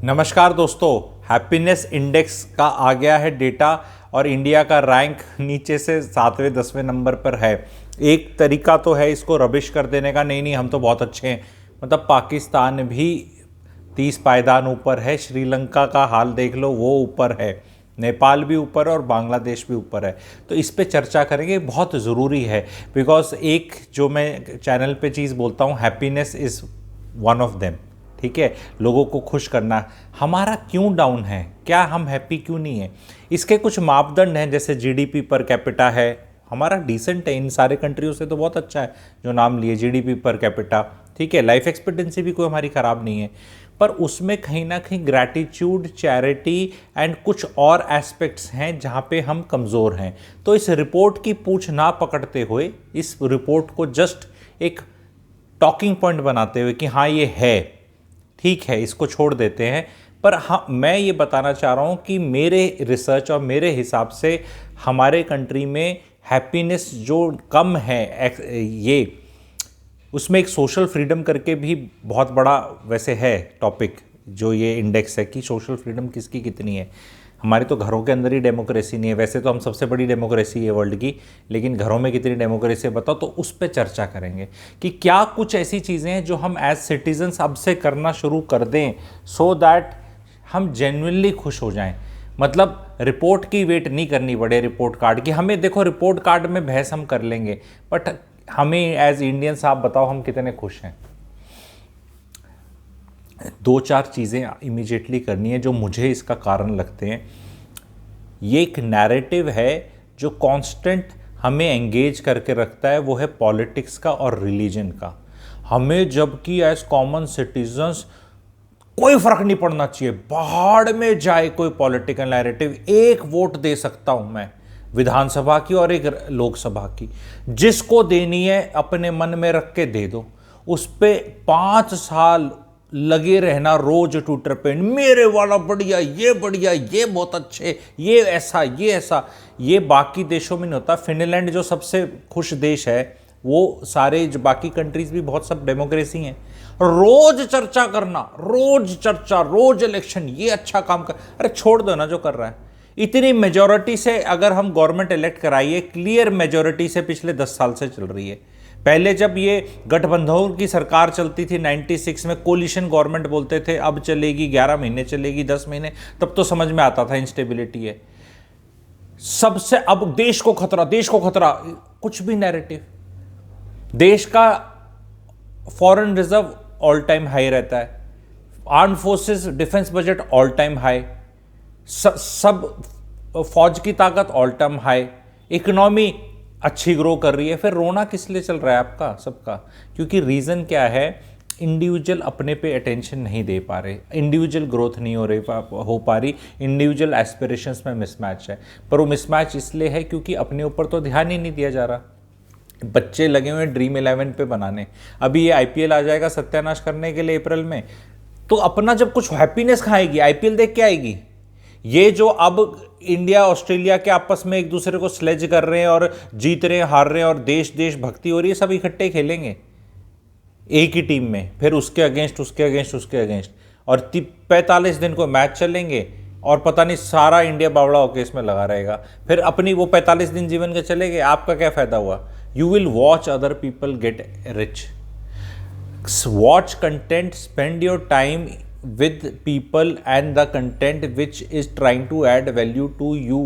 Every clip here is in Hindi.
नमस्कार दोस्तों, हैप्पीनेस इंडेक्स का आ गया है डेटा और इंडिया का रैंक नीचे से 7वें 10वें नंबर पर है। एक तरीका तो है इसको रबिश कर देने का, नहीं हम तो बहुत अच्छे हैं। मतलब पाकिस्तान भी 30 पायदान ऊपर है, श्रीलंका का हाल देख लो वो ऊपर है, नेपाल भी ऊपर है और बांग्लादेश भी ऊपर है। तो इस पे चर्चा करेंगे, बहुत ज़रूरी है। बिकॉज एक जो मैं चैनल पे चीज़ बोलता हूँ, happiness is one of them. ठीक है, लोगों को खुश करना। हमारा क्यों डाउन है, क्या हम हैप्पी क्यों नहीं है? इसके कुछ मापदंड हैं, जैसे जीडीपी पर कैपिटा है, हमारा डिसेंट है, इन सारे कंट्रियों से तो बहुत अच्छा है जो नाम लिए, जीडीपी पर कैपिटा। ठीक है, लाइफ एक्सपेक्टेंसी भी कोई हमारी ख़राब नहीं है, पर उसमें कहीं ना कहीं ग्रैटिट्यूड, चैरिटी एंड कुछ और एस्पेक्ट्स हैं जहाँ पे हम कमज़ोर हैं। तो इस रिपोर्ट की पूछ ना पकड़ते हुए, इस रिपोर्ट को जस्ट एक टॉकिंग पॉइंट बनाते हुए कि हाँ ये है, ठीक है, इसको छोड़ देते हैं। पर हाँ, मैं ये बताना चाह रहा हूँ कि मेरे रिसर्च और मेरे हिसाब से हमारे कंट्री में हैप्पीनेस जो कम है, ये उसमें एक सोशल फ्रीडम करके भी बहुत बड़ा वैसे है टॉपिक, जो ये इंडेक्स है कि सोशल फ्रीडम किसकी कितनी है। हमारे तो घरों के अंदर ही डेमोक्रेसी नहीं है, वैसे तो हम सबसे बड़ी डेमोक्रेसी है वर्ल्ड की, लेकिन घरों में कितनी डेमोक्रेसी है बताओ। तो उस पर चर्चा करेंगे कि क्या कुछ ऐसी चीज़ें हैं जो हम एज सिटीजन्स अब से करना शुरू कर दें, सो दैट हम जेन्युइनली खुश हो जाएं। मतलब रिपोर्ट की वेट नहीं करनी पड़े, रिपोर्ट कार्ड की। हमें देखो, रिपोर्ट कार्ड में बहस हम कर लेंगे, बट हमें एज इंडियंस आप बताओ हम कितने खुश हैं। 2-4 चीज़ें इमीडिएटली करनी है जो मुझे इसका कारण लगते हैं। ये एक नैरेटिव है जो कांस्टेंट हमें एंगेज करके रखता है, वो है पॉलिटिक्स का और रिलीजन का। हमें जबकि एज कॉमन सिटीजन्स कोई फर्क नहीं पड़ना चाहिए, पहाड़ में जाए कोई पॉलिटिकल नैरेटिव, एक वोट दे सकता हूं मैं विधानसभा की और एक लोकसभा की, जिसको देनी है अपने मन में रख के दे दो। उस पे 5 साल लगे रहना रोज ट्विटर पे, मेरे वाला बढ़िया, ये बहुत अच्छे, ये ऐसा, ये ऐसा। ये बाकी देशों में नहीं होता। फिनलैंड जो सबसे खुश देश है, वो सारे जो बाकी कंट्रीज भी बहुत सब डेमोक्रेसी हैं। रोज चर्चा करना, रोज चर्चा, रोज इलेक्शन, ये अच्छा काम कर, अरे छोड़ दो ना जो कर रहा है। इतनी मेजॉरिटी से अगर हम गवर्नमेंट इलेक्ट कराइए, क्लियर मेजॉरिटी से पिछले 10 साल से चल रही है। पहले जब ये गठबंधन की सरकार चलती थी 96 में, कोलिशन गवर्नमेंट बोलते थे, अब चलेगी 11 महीने, चलेगी 10 महीने, तब तो समझ में आता था इंस्टेबिलिटी है सबसे। अब देश को खतरा, देश को खतरा, कुछ भी नैरेटिव। देश का foreign reserve all time high रहता है, arm forces defence budget all time high, सब फौज की ताकत ऑल टाइम हाई, इकोनॉमी अच्छी ग्रो कर रही है। फिर रोना किस लिए चल रहा है आपका सबका? क्योंकि रीज़न क्या है, इंडिविजुअल अपने पे अटेंशन नहीं दे पा रहे, इंडिविजुअल ग्रोथ नहीं हो पा रही, इंडिविजुअल एस्पिरेशंस में मिसमैच है। पर वो मिसमैच इसलिए है क्योंकि अपने ऊपर तो ध्यान ही नहीं दिया जा रहा। बच्चे लगे हुए ड्रीम 11 पे बनाने। अभी ये आईपीएल आ जाएगा सत्यानाश करने के लिए अप्रैल में, तो अपना जब कुछ हैप्पीनेस खाएगी, आईपीएल देख के आएगी। ये जो अब इंडिया ऑस्ट्रेलिया के आपस में एक दूसरे को स्लेज कर रहे हैं और जीत रहे हैं, हार रहे हैं और देश देश भक्ति हो रही है, सब इकट्ठे खेलेंगे एक ही टीम में, फिर उसके अगेंस्ट, उसके अगेंस्ट, उसके अगेंस्ट, और 45 दिन को मैच चलेंगे और पता नहीं सारा इंडिया बावड़ा होकर इसमें लगा रहेगा। फिर अपनी वो 45 दिन जीवन के चले गए, आपका क्या फायदा हुआ? You will watch other people get rich, watch content, spend your time with people and the content which is trying to add value to you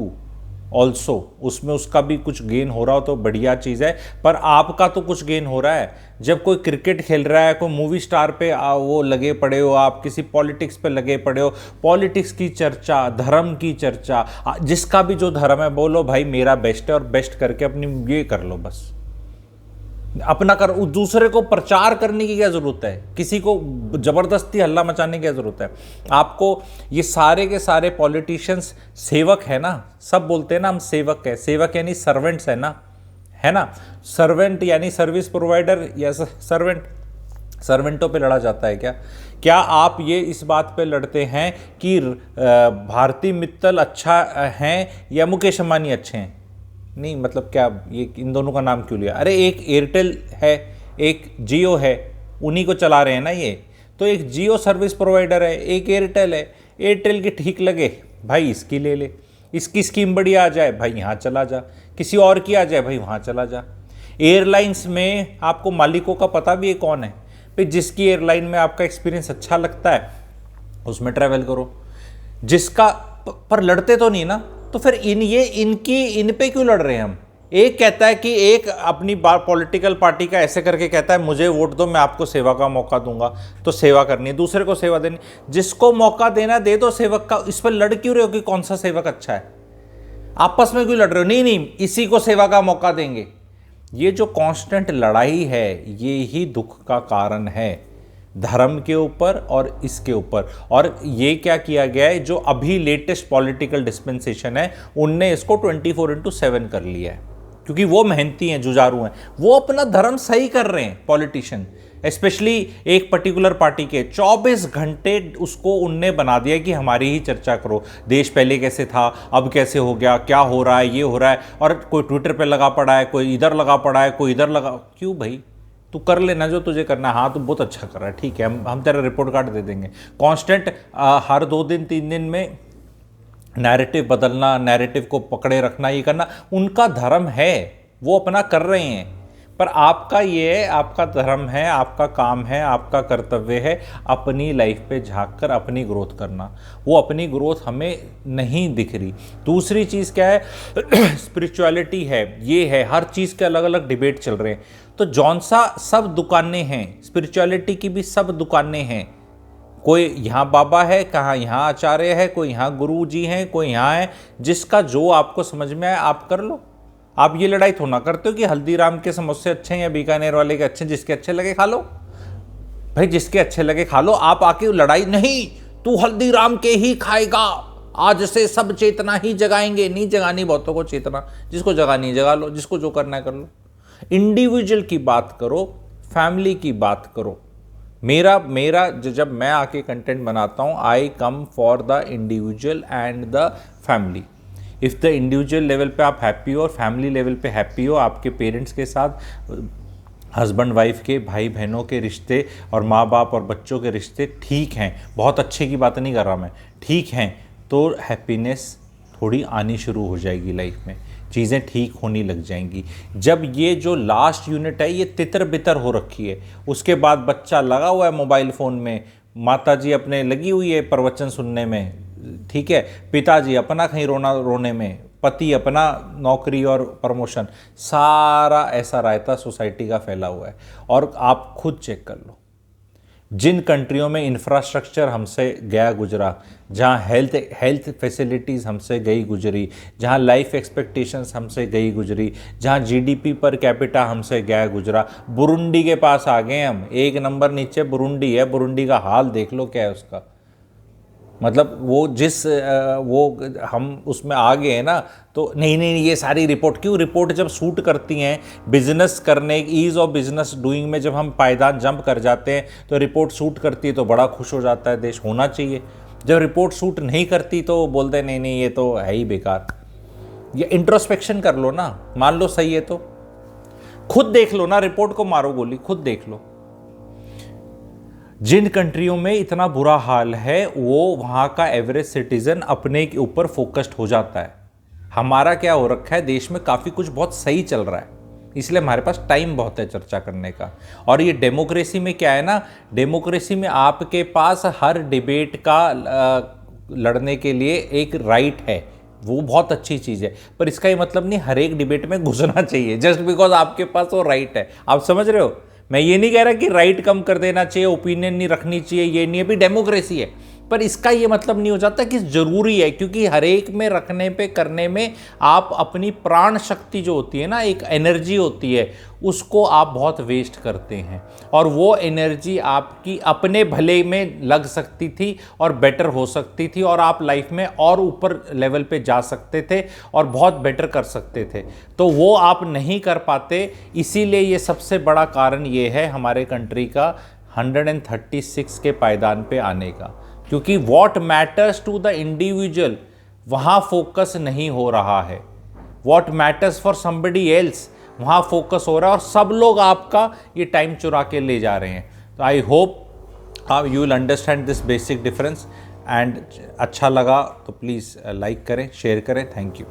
also। उसमें उसका भी कुछ गेन हो रहा हो तो बढ़िया चीज़ है, पर आपका तो कुछ गेन हो रहा है। जब कोई क्रिकेट खेल रहा है, कोई मूवी स्टार पे वो लगे पड़े हो, आप किसी पॉलिटिक्स पे लगे पड़े हो, पॉलिटिक्स की चर्चा, धर्म की चर्चा, जिसका भी जो धर्म है बोलो भाई मेरा बेस्ट है, और बेस्ट करके अपनी ये कर लो, बस अपना कर। दूसरे को प्रचार करने की क्या जरूरत है? किसी को जबरदस्ती हल्ला मचाने की क्या जरूरत है आपको? ये सारे के सारे पॉलिटिशियंस सेवक है ना, सब बोलते हैं ना हम सेवक है, सेवक यानी सर्वेंट्स है ना, है ना। सर्वेंट यानी सर्विस प्रोवाइडर या सर्वेंट, सर्वेंटों पे लड़ा जाता है क्या? क्या आप ये इस बात पे लड़ते हैं कि भारती मित्तल अच्छा हैं या मुकेश अंबानी अच्छे हैं? नहीं, मतलब क्या ये इन दोनों का नाम क्यों लिया? अरे एक एयरटेल है, एक जियो है, उन्हीं को चला रहे हैं ना ये। तो एक जियो सर्विस प्रोवाइडर है, एक एयरटेल है, एयरटेल की ठीक लगे भाई इसकी ले ले, इसकी स्कीम बढ़िया आ जाए भाई यहाँ चला जा, किसी और की आ जाए भाई वहाँ चला जा। एयरलाइंस में आपको मालिकों का पता भी है कौन है भाई, जिसकी एयरलाइन में आपका एक्सपीरियंस अच्छा लगता है उसमें ट्रैवल करो, जिसका पर लड़ते तो नहीं ना, तो फिर इन पे क्यों लड़ रहे हैं हम। एक कहता है कि एक अपनी पॉलिटिकल पार्टी का ऐसे करके कहता है मुझे वोट दो मैं आपको सेवा का मौका दूंगा, तो सेवा करनी है, दूसरे को सेवा देनी, जिसको मौका देना दे दो सेवक का। इस पर लड़ क्यों रहे हो कि कौन सा सेवक अच्छा है, आपस में क्यों लड़ रहे हो, नहीं नहीं इसी को सेवा का मौका देंगे। ये जो कांस्टेंट लड़ाई है ये ही दुख का कारण है, धर्म के ऊपर और इसके ऊपर। और ये क्या किया गया है, जो अभी लेटेस्ट पॉलिटिकल डिस्पेंसेशन है उनने इसको 24/7 कर लिया है, क्योंकि वो मेहनती हैं, जुझारू हैं, वो अपना धर्म सही कर रहे हैं। पॉलिटिशियन स्पेशली एक पर्टिकुलर पार्टी के 24 घंटे उसको उनने बना दिया कि हमारी ही चर्चा करो, देश पहले कैसे था अब कैसे हो गया, क्या हो रहा है, ये हो रहा है, और कोई ट्विटर पे लगा पड़ा है, कोई इधर लगा पड़ा है, कोई इधर लगा। क्यों भाई, तू कर लेना जो तुझे करना है। हाँ तू बहुत अच्छा कर रहा है, ठीक है, हम तेरा रिपोर्ट कार्ड दे देंगे। कांस्टेंट हर 2 दिन 3 दिन में नैरेटिव बदलना, नैरेटिव को पकड़े रखना, ये करना उनका धर्म है, वो अपना कर रहे हैं। पर आपका ये आपका धर्म है, आपका काम है, आपका कर्तव्य है अपनी लाइफ पे झांक कर अपनी ग्रोथ करना। वो अपनी ग्रोथ हमें नहीं दिख रही। दूसरी चीज़ क्या है, स्पिरिचुअलिटी है, ये है, हर चीज़ के अलग अलग डिबेट चल रहे हैं। तो जौन सा सब दुकानें हैं, स्पिरिचुअलिटी की भी सब दुकानें हैं। कोई यहाँ बाबा है, कहाँ यहाँ आचार्य है, कोई यहाँ गुरु जी हैं, कोई यहाँ है, जिसका जो आपको समझ में आए आप कर लो। आप ये लड़ाई थोड़ा ना करते हो कि हल्दीराम के समोसे अच्छे हैं या बीकानेर वाले के अच्छे, जिसके अच्छे लगे खा लो भाई, जिसके अच्छे लगे खा लो। आप आके लड़ाई नहीं, तू हल्दीराम के ही खाएगा, आज से सब चेतना ही जगाएंगे। नहीं जगानी बहुतों को चेतना, जिसको जगानी जगा लो, जिसको जो करना है कर लो। इंडिविजुअल की बात करो, फैमिली की बात करो। मेरा जब मैं आके कंटेंट बनाता हूँ, I come for the individual and the family. If the individual level पे आप हैप्पी हो और फैमिली लेवल पे हैप्पी हो, आपके पेरेंट्स के साथ, हस्बैंड वाइफ के, भाई बहनों के रिश्ते और माँ बाप और बच्चों के रिश्ते ठीक हैं, बहुत अच्छे की बात नहीं कर रहा मैं, ठीक हैं, तो हैप्पीनेस थोड़ी आनी शुरू हो जाएगी लाइफ में, चीज़ें ठीक होने लग जाएंगी। जब ये जो लास्ट यूनिट है ये तितर बितर हो रखी है, उसके बाद बच्चा लगा हुआ है मोबाइल फ़ोन में, माताजी अपने लगी हुई है प्रवचन सुनने में, ठीक है, पिताजी अपना कहीं रोने में, पति अपना नौकरी और प्रमोशन, सारा ऐसा रायता सोसाइटी का फैला हुआ है। और आप खुद चेक कर लो, जिन कंट्रियों में इंफ्रास्ट्रक्चर हमसे गया गुजरा, जहाँ हेल्थ फैसिलिटीज़ हमसे गई गुजरी, जहाँ लाइफ एक्सपेक्टेशंस हमसे गई गुजरी, जहाँ जीडीपी पर कैपिटा हमसे गया गुजरा, बुरुंडी के पास आ गए हम, 1 नंबर नीचे बुरुंडी है। बुरुंडी का हाल देख लो क्या है उसका, मतलब वो हम उसमें आ गए हैं ना। तो नहीं ये सारी रिपोर्ट क्यों, रिपोर्ट जब सूट करती हैं बिजनेस करने, ईज़ ऑफ बिजनेस डूइंग में जब हम पायदान जंप कर जाते हैं तो रिपोर्ट सूट करती है तो बड़ा खुश हो जाता है देश, होना चाहिए। जब रिपोर्ट सूट नहीं करती तो बोलते हैं नहीं ये तो है ही बेकार। ये इंट्रोस्पेक्शन कर लो ना, मान लो सही है तो खुद देख लो ना, रिपोर्ट को मारो गोली, खुद देख लो। जिन कंट्रियों में इतना बुरा हाल है वो वहाँ का एवरेज सिटीजन अपने के ऊपर फोकस्ड हो जाता है। हमारा क्या हो रखा है, देश में काफ़ी कुछ बहुत सही चल रहा है, इसलिए हमारे पास टाइम बहुत है चर्चा करने का। और ये डेमोक्रेसी में क्या है ना, डेमोक्रेसी में आपके पास हर डिबेट का लड़ने के लिए एक राइट है, वो बहुत अच्छी चीज़ है। पर इसका ये मतलब नहीं हर एक डिबेट में घुसना चाहिए जस्ट बिकॉज आपके पास वो राइट है। आप समझ रहे हो, मैं ये नहीं कह रहा कि राइट कम कर देना चाहिए, ओपिनियन नहीं रखनी चाहिए, ये नहीं, अभी डेमोक्रेसी है, पर इसका ये मतलब नहीं हो जाता कि ज़रूरी है, क्योंकि हर एक में रखने पे करने में आप अपनी प्राण शक्ति जो होती है ना, एक एनर्जी होती है, उसको आप बहुत वेस्ट करते हैं। और वो एनर्जी आपकी अपने भले में लग सकती थी और बेटर हो सकती थी, और आप लाइफ में और ऊपर लेवल पे जा सकते थे और बहुत बेटर कर सकते थे, तो वो आप नहीं कर पाते। इसीलिए ये सबसे बड़ा कारण ये है हमारे कंट्री का 136 के पायदान पे आने का, क्योंकि what matters to the individual वहाँ फोकस नहीं हो रहा है, what matters for somebody else वहाँ फोकस हो रहा है, और सब लोग आपका ये टाइम चुरा के ले जा रहे हैं। तो आई होप हाँ, you will understand this basic difference. And अच्छा लगा तो प्लीज़ लाइक करें, शेयर करें। Thank you.